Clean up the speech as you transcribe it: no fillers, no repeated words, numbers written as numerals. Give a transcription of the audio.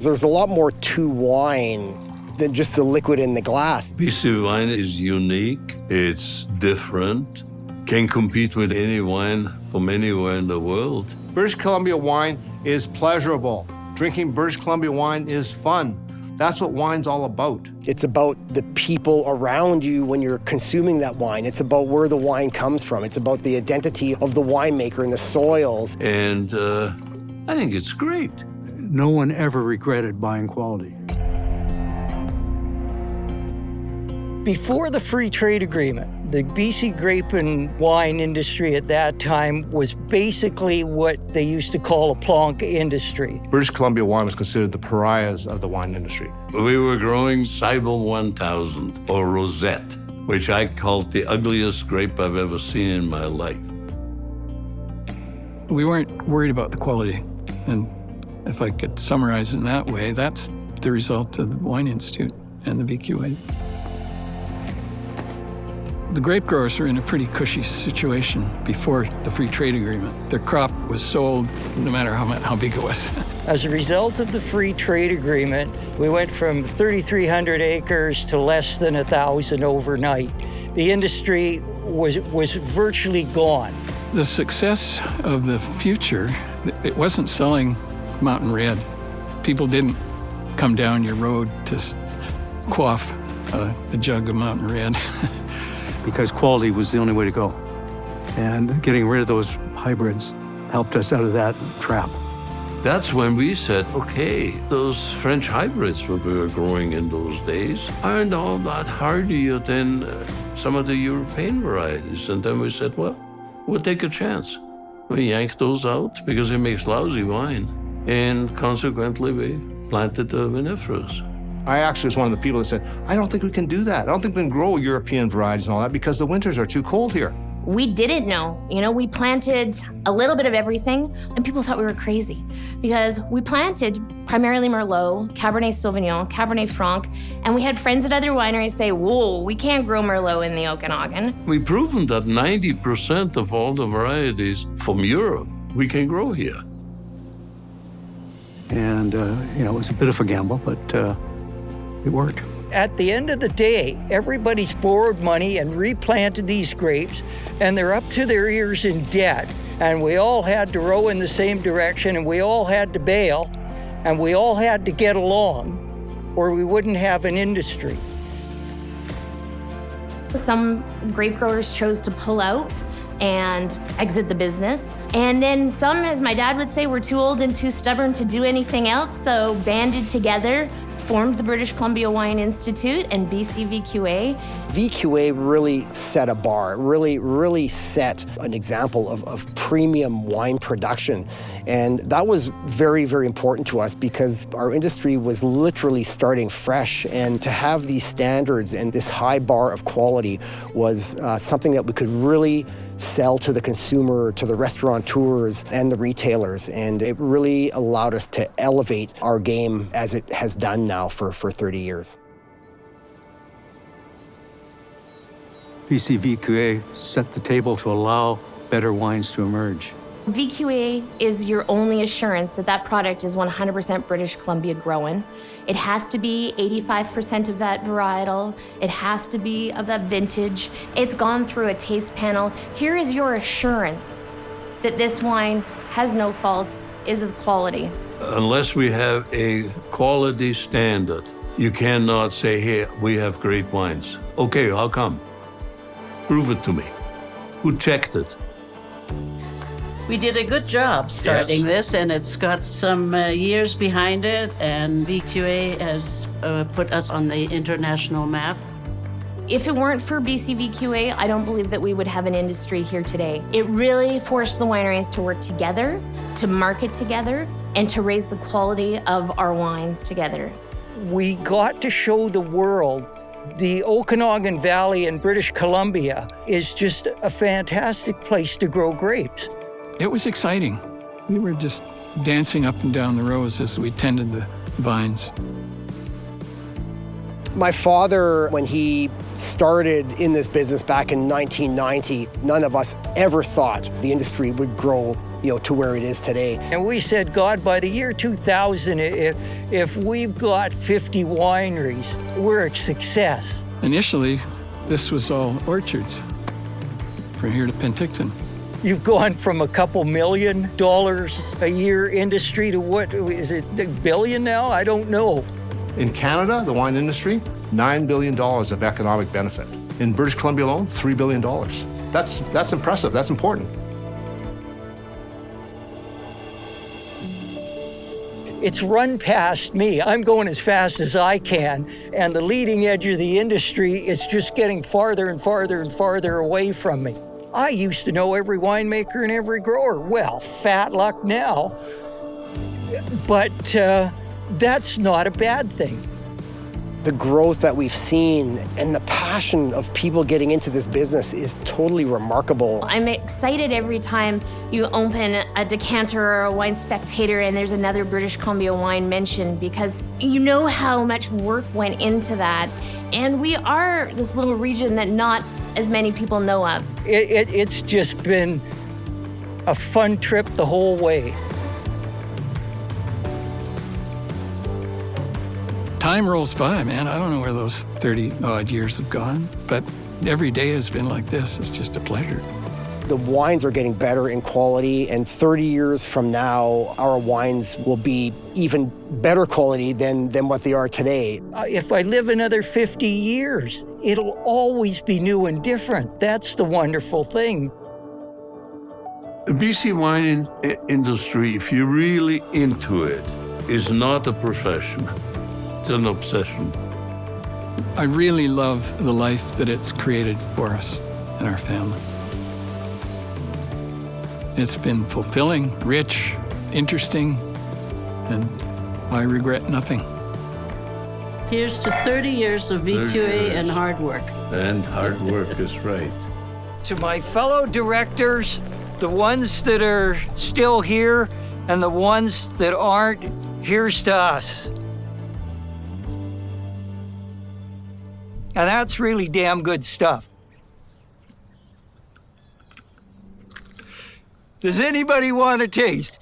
There's a lot more to wine than just the liquid in the glass. BC wine is unique, it's different, can compete with any wine from anywhere in the world. British Columbia wine is pleasurable. Drinking British Columbia wine is fun. That's what wine's all about. It's about the people around you when you're consuming that wine. It's about where the wine comes from. It's about the identity of the winemaker and the soils. And I think it's great. No one ever regretted buying quality. Before the free trade agreement, the BC grape and wine industry at that time was basically what they used to call a plonk industry. British Columbia wine was considered the pariahs of the wine industry. We were growing Cybele 1000, or Rosette, which I called the ugliest grape I've ever seen in my life. We weren't worried about the quality. And if I could summarize in that way, that's the result of the Wine Institute and the VQA. The grape growers were in a pretty cushy situation before the free trade agreement. Their crop was sold no matter how big it was. As a result of the free trade agreement, we went from 3,300 acres to less than 1,000 overnight. The industry was virtually gone. The success of the future, it wasn't selling Mountain Red. People didn't come down your road to quaff a jug of Mountain Red. Because quality was the only way to go. And getting rid of those hybrids helped us out of that trap. That's when we said, okay, those French hybrids that we were growing in those days aren't all that hardier than some of the European varieties. And then we said, well, we'll take a chance. We yanked those out because it makes lousy wine. And consequently, we planted the vinifers. I actually was one of the people that said, I don't think we can do that. I don't think we can grow European varieties and all that because the winters are too cold here. We didn't know. We planted a little bit of everything, and people thought we were crazy because we planted primarily Merlot, Cabernet Sauvignon, Cabernet Franc, and we had friends at other wineries say, whoa, we can't grow Merlot in the Okanagan. We've proven that 90% of all the varieties from Europe we can grow here. And, it was a bit of a gamble, but it worked. At the end of the day, everybody's borrowed money and replanted these grapes, and they're up to their ears in debt. And we all had to row in the same direction, and we all had to bail, and we all had to get along, or we wouldn't have an industry. Some grape growers chose to pull out and exit the business. And then some, as my dad would say, were too old and too stubborn to do anything else, so banded together, formed the British Columbia Wine Institute and BC VQA. VQA really set a bar, really set an example of premium wine production. And that was very, very important to us because our industry was literally starting fresh. And to have these standards and this high bar of quality was something that we could really sell to the consumer, to the restaurateurs and the retailers. And it really allowed us to elevate our game as it has done now for 30 years. BC VQA set the table to allow better wines to emerge. VQA is your only assurance that that product is 100% British Columbia grown. It has to be 85% of that varietal. It has to be of that vintage. It's gone through a taste panel. Here is your assurance that this wine has no faults, is of quality. Unless we have a quality standard, you cannot say, hey, we have great wines. Okay, how come? Prove it to me. Who checked it? We did a good job starting this, and it's got some years behind it, and VQA has put us on the international map. If it weren't for BC VQA, I don't believe that we would have an industry here today. It really forced the wineries to work together, to market together, and to raise the quality of our wines together. We got to show the world the Okanagan Valley in British Columbia is just a fantastic place to grow grapes. It was exciting. We were just dancing up and down the rows as we tended the vines. My father, when he started in this business back in 1990, none of us ever thought the industry would grow to where it is today. And we said, God, by the year 2000, if we've got 50 wineries, we're a success. Initially, this was all orchards from here to Penticton. You've gone from a couple $1 million a year industry to what, is it a billion now? I don't know. In Canada, the wine industry, $9 billion of economic benefit. In British Columbia alone, $3 billion. That's impressive, that's important. It's run past me. I'm going as fast as I can, and the leading edge of the industry is just getting farther and farther and farther away from me. I used to know every winemaker and every grower. Well, fat luck now. But that's not a bad thing. The growth that we've seen and the passion of people getting into this business is totally remarkable. I'm excited every time you open a decanter or a Wine Spectator and there's another British Columbia wine mentioned, because you know how much work went into that. And we are this little region that not as many people know of. It's just been a fun trip the whole way. Time rolls by, man. I don't know where those 30-odd years have gone, but every day has been like this. It's just a pleasure. The wines are getting better in quality, and 30 years from now, our wines will be even better quality than what they are today. If I live another 50 years, it'll always be new and different. That's the wonderful thing. The BC wine industry, if you're really into it, is not a profession. It's an obsession. I really love the life that it's created for us and our family. It's been fulfilling, rich, interesting, and I regret nothing. Here's to 30 years of VQA and hard work. And hard work is right. To my fellow directors, the ones that are still here and the ones that aren't, here's to us. And that's really damn good stuff. Does anybody want to taste?